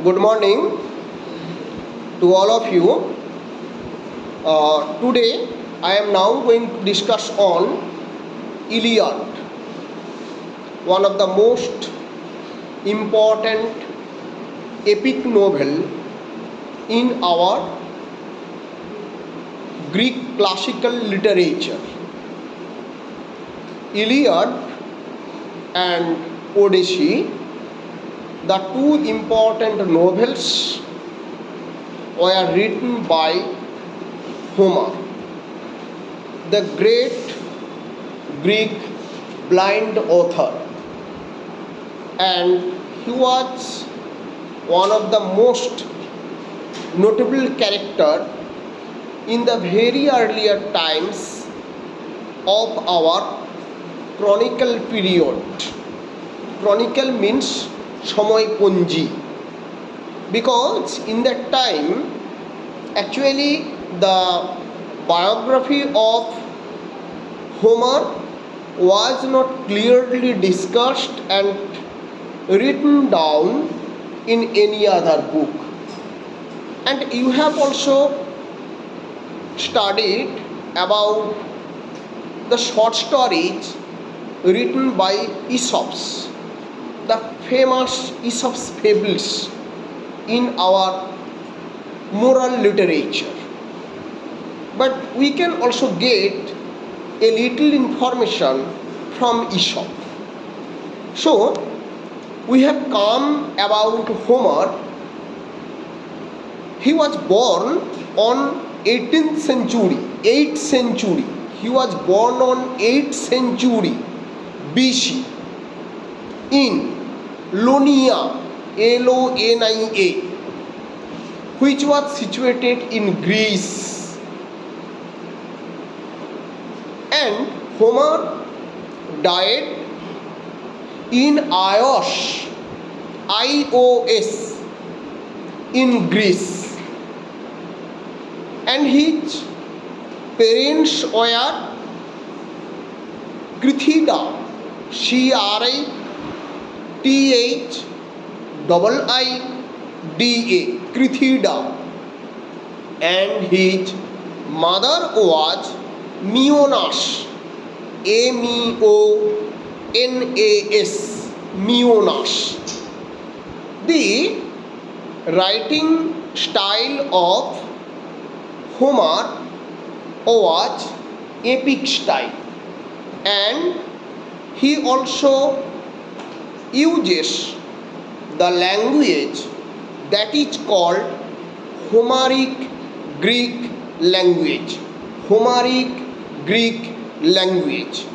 Good morning to all of you. Today I am now going to discuss on Iliad, one of the most important epic novel in our Greek classical literature. Iliad and Odyssey, the two important novels, were written by Homer, the great Greek blind author, and he was one of the most notable character in the very earlier times of our chronicle period. Chronicle means Samoy-Punji, because in that time actually the biography of Homer was not clearly discussed and written down in any other book. And you have also studied about the short stories written by Aesop's, the famous Aesop's fables in our moral literature. But we can also get a little information from Aesop. So, we have come about Homer. He was born on 18th century, 8th century. He was born on 8th century BC in Ionia, Lonia, which was situated in Greece. And Homer died in Ios, in Greece. And his parents were Crithida, Crithida, Crithida, and his mother was Meonas, Meonas, Meonas. The writing style of Homer was epic style, and he also uses the language that is called Homeric Greek language. Homeric Greek language.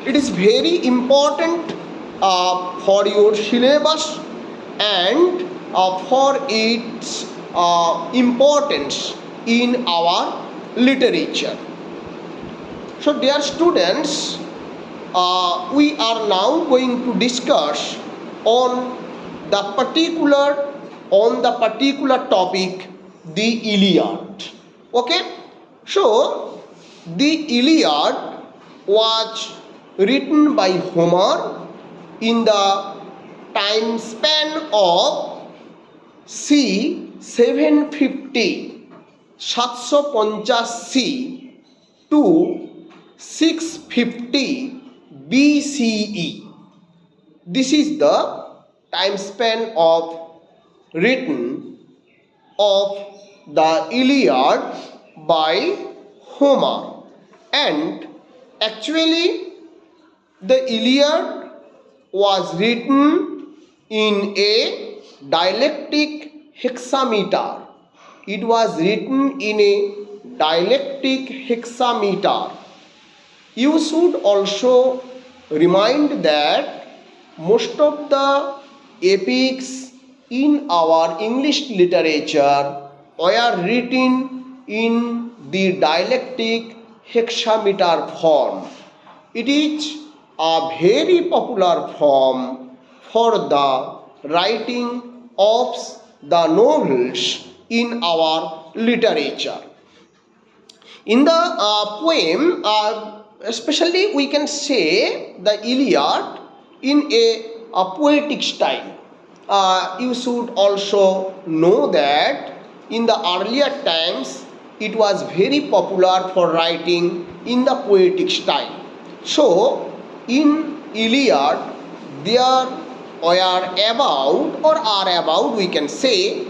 It is very important for your syllabus and for its importance in our literature. So, dear students, we are now going to discuss on the particular topic, the Iliad. Okay, so the Iliad was written by Homer in the time span of C 750 C to 650 BCE. This is the time span of written of the Iliad by Homer. And actually the Iliad was written in a dialectic hexameter. It was written in a dialectic hexameter. You should also remind that most of the epics in our English literature were written in the dialectic hexameter form. It is a very popular form for the writing of the novels in our literature. In the poem, especially we can say the Iliad in a poetic style. You should also know that in the earlier times it was very popular for writing in the poetic style. So in Iliad there were about or are about, we can say,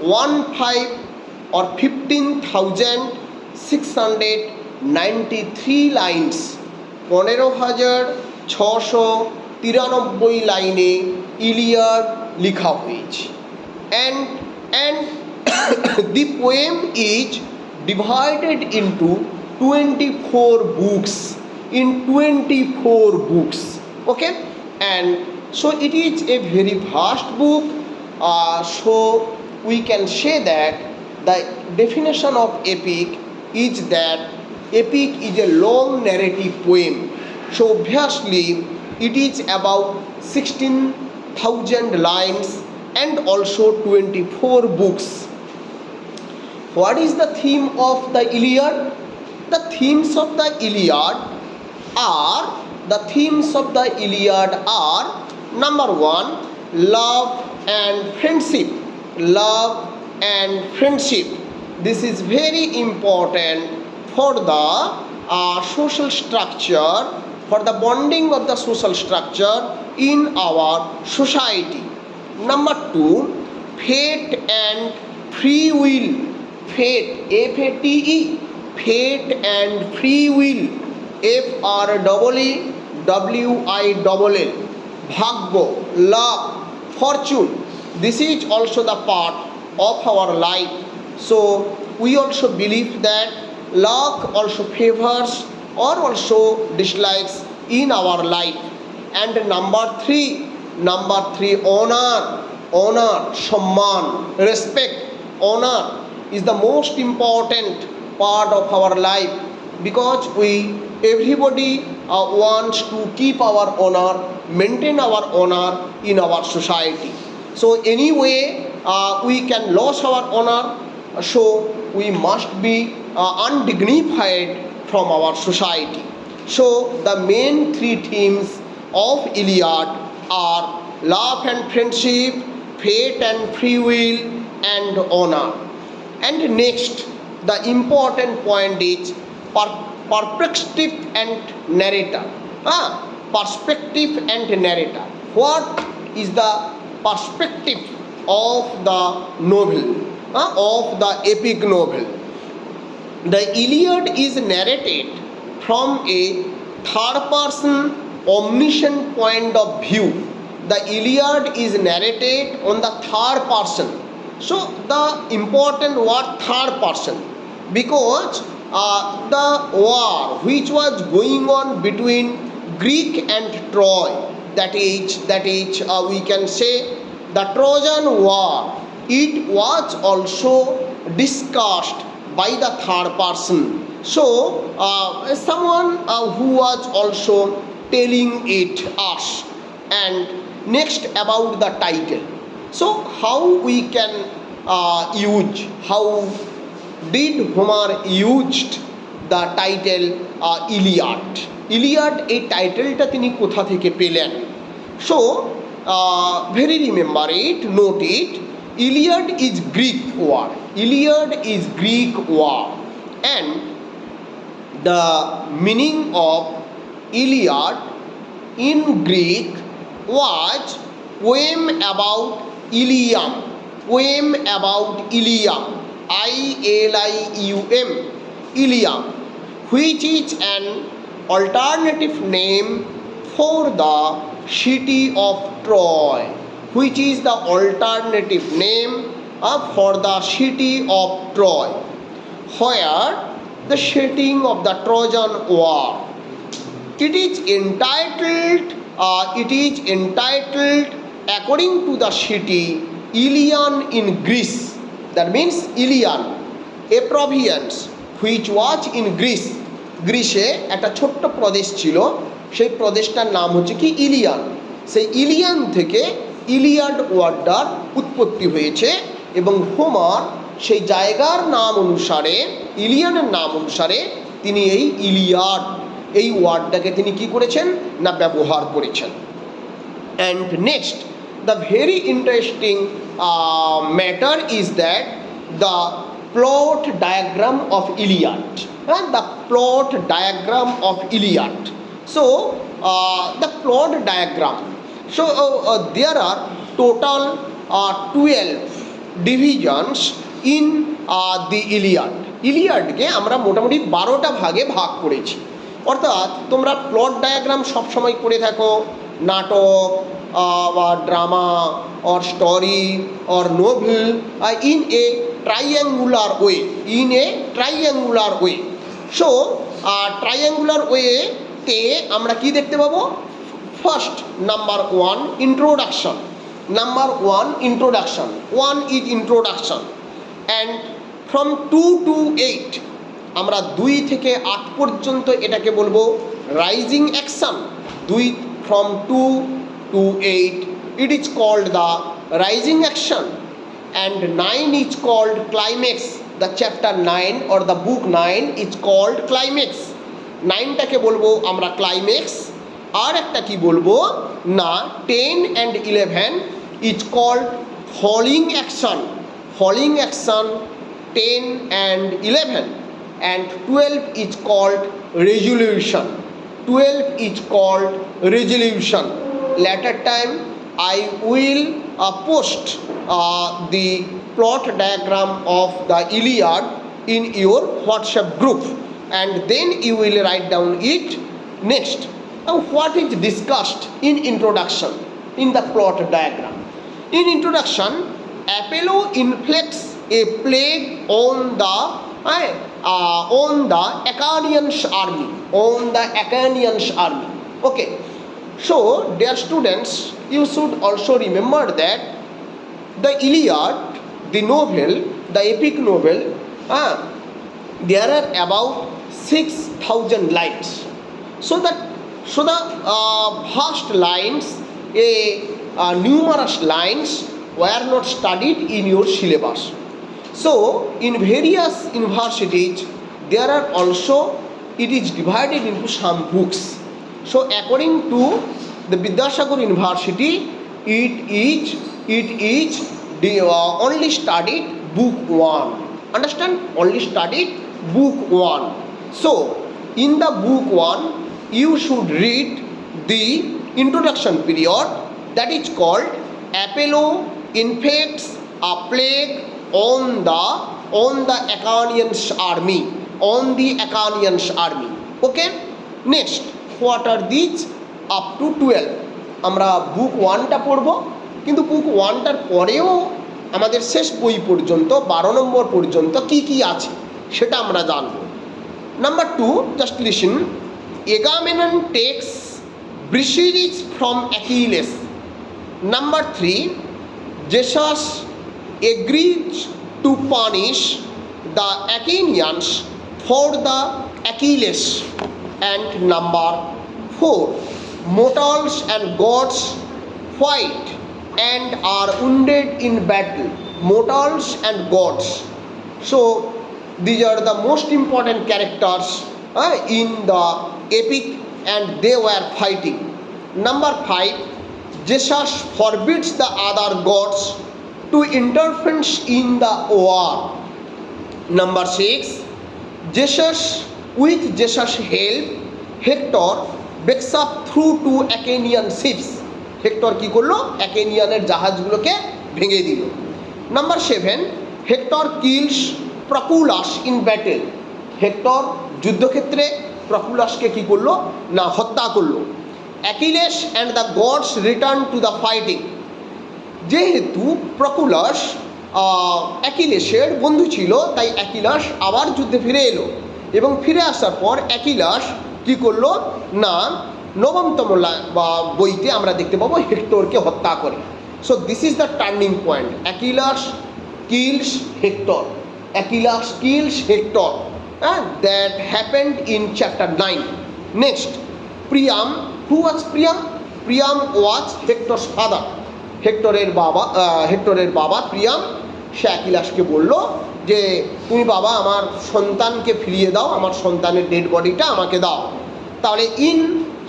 15,693 lines, 15,693 লাইনে Iliad লেখা হয়েছে। and the poem is divided into 24 books, in 24 books, okay, and so it is a very vast book. So we can say that the definition of epic is that epic is a long narrative poem. So obviously it is about 16,000 lines and also 24 books. What is the theme of the Iliad? The themes of the Iliad are number one, love and friendship. Love and friendship, this is very important for the social structure, for the bonding of the social structure in our society. Number two, fate and free will. Fate, F-A-T-E, fate and free will, F-R-E-E-W-I-L-L, bhagyo, luck, fortune. This is also the part of our life. So we also believe that luck also favors or also dislikes in our life. And number three, honor, সম্মান, respect. Honor is the most important part of our life, because everybody wants to keep our honor, maintain our honor in our society. So anyway we can lose our honor, so we must be undignified from our society. So the main three themes of Iliad are love and friendship, fate and free will, and honor. And next, the important point is perspective and narrator. Perspective and narrator. What is the perspective of the novel, of the epic novel? The Iliad is narrated from a third person omniscient point of view. The Iliad is narrated on the third person. So the important word third person, because the war which was going on between Greek and Troy, that is we can say the Trojan War, it was also discussed by the third person. So someone who was also telling it us. And next, about the title. So how we can how did Homer used the title Iliad? Iliad, এই টাইটেলটা তিনি কোথা থেকে পেলেন? So very remember it, note it. Iliad is Greek word. Iliad is Greek word, and the meaning of Iliad in Greek was poem about Ilium. Poem about Ilium, I-L-I-U-M, Ilium, which is an alternative name for the city of Troy. Which is the alternative name for the city of Troy, where the setting of the Trojan War. It is entitled according to the city Ilion in Greece. That means Ilion, a province which was in Greece. গ্রিসে একটা ছোট্ট প্রদেশ ছিল, সেই প্রদেশটার নাম হচ্ছে কি ইলিয়ান। সেই ইলিয়ান থেকে Iliad ওয়ার্ডটার উৎপত্তি হয়েছে, এবং হোমার সেই জায়গার নাম অনুসারে, ইলিয়ানের নাম অনুসারে তিনি এই ইলিয়াড এই ওয়ার্ডটাকে তিনি কি করেছেন না ব্যবহার করেছেন। And next, the very interesting matter is that the plot diagram of Iliad, and the plot diagram of Iliad. So the plot diagram, so there are total 12 divisions in the Iliad. ইলিয়াডকে আমরা মোটামুটি 12টা ভাগে ভাগ করেছি। অর্থাৎ তোমরা plot diagram সবসময় করে থাকো নাটক বা drama or story or novel in a triangular way, in a triangular way. So triangular ওয়েতে আমরা কি দেখতে পাবো? First number 1 introduction, number 1 introduction, 1 is introduction, and from 2 to 8 আমরা 2 থেকে 8 পর্যন্ত এটাকে বলবো rising action. 2 from 2 to 8 it is called the rising action, and 9 is called climax. The chapter 9 or the book 9 is called climax. 9টাকে বলবো আমরা climax. আর একটা কি বলবো না, 10 and 11 is called falling action, falling action 10 and 11, and 12 is called resolution, 12 is called resolution. Later time I will post the plot diagram of the Iliad in your WhatsApp group, and then you will write down it. Next, what is discussed in introduction in the plot diagram? In introduction, Apollo inflicts a plague on the Achaeans army, on the Achaeans army. Okay, so dear students, you should also remember that the Iliad, the novel, the epic novel, there are about 6,000 lines. So the vast lines, numerous lines were not studied in your syllabus. So in various universities there are also, it is divided into some books. So according to the Vidyasagar University, it is only studied book 1. Understand? Only studied book 1. So in the book 1 you should read the introduction period, that is called Apollo inflicts a plague on the Achaeans army, on the Achaeans army. Okay, next, what are these? Up to 12 আমরা বুক 1টা পড়ব, কিন্তু বুক 1টার পরেও আমাদের শেষ বই পর্যন্ত 12 নম্বর পর্যন্ত কি কি আছে সেটা আমরা জানব। Number 2, just listen, Agamemnon takes Briseis from Achilles. Number 3, Zeus agrees to punish the Achaeans for the Achilles. And number 4, mortals and gods fight and are wounded in battle. Mortals and gods. So these are the most important characters in the epic, and they were fighting. Number 5, Zeus forbids the other gods to interfere in the war. Number 6, Zeus, with Zeus' help, Hector bakes up through 2 Achaean ships. Hector কি করলো? অ্যাকেনিয়ানের জাহাজগুলোকে ভেঙে দিল। Number 7, Hector kills Patroclus in battle. Hector যুদ্ধক্ষেত্রে প্রকুলাসকে কি করলো না হত্যা করলো। Achilles and the gods return to the fighting. যেহেতু প্রকুলাস অ্যাকিলেসের বন্ধু ছিল, তাই অ্যাকিলাস আবার যুদ্ধে ফিরে এলো, এবং ফিরে আসার পর অ্যাকিলাস কি করলো না নবমতম বইতে আমরা দেখতে পাবো হেক্টরকে হত্যা করে। So this is the turning point. Achilles kills Hector, Achilles kills Hector, that happened in chapter 9. Next, Priam. Who was Priam? Priam was Hector's father. হেক্টরের বাবা প্রিয়াম, সে অ্যাকিলাসকে বলল যে তুমি বাবা আমার সন্তানকে ফিরিয়ে দাও, আমার সন্তানের ডেড বডিটা আমাকে দাও। তাহলে ইন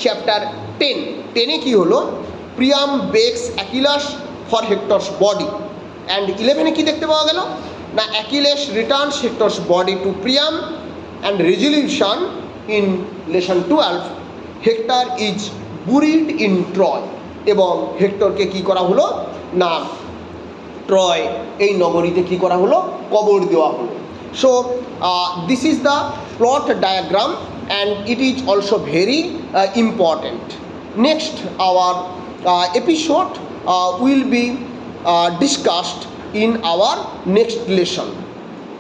চ্যাপ্টার 10 কি হলো Priam begs Achilles for Hector's body. And 11-এ কী দেখতে পাওয়া গেল না Achilles returns Hector's body to Priam and resolution in lesson 12 Hector is buried in Troy. এবং হেক্টরকে কী করা হলো না ট্রয় এই নগরীতে কী করা হলো কবর দেওয়া হলো। So this is the plot diagram and it is also very important. Next our episode will be discussed in our next lesson.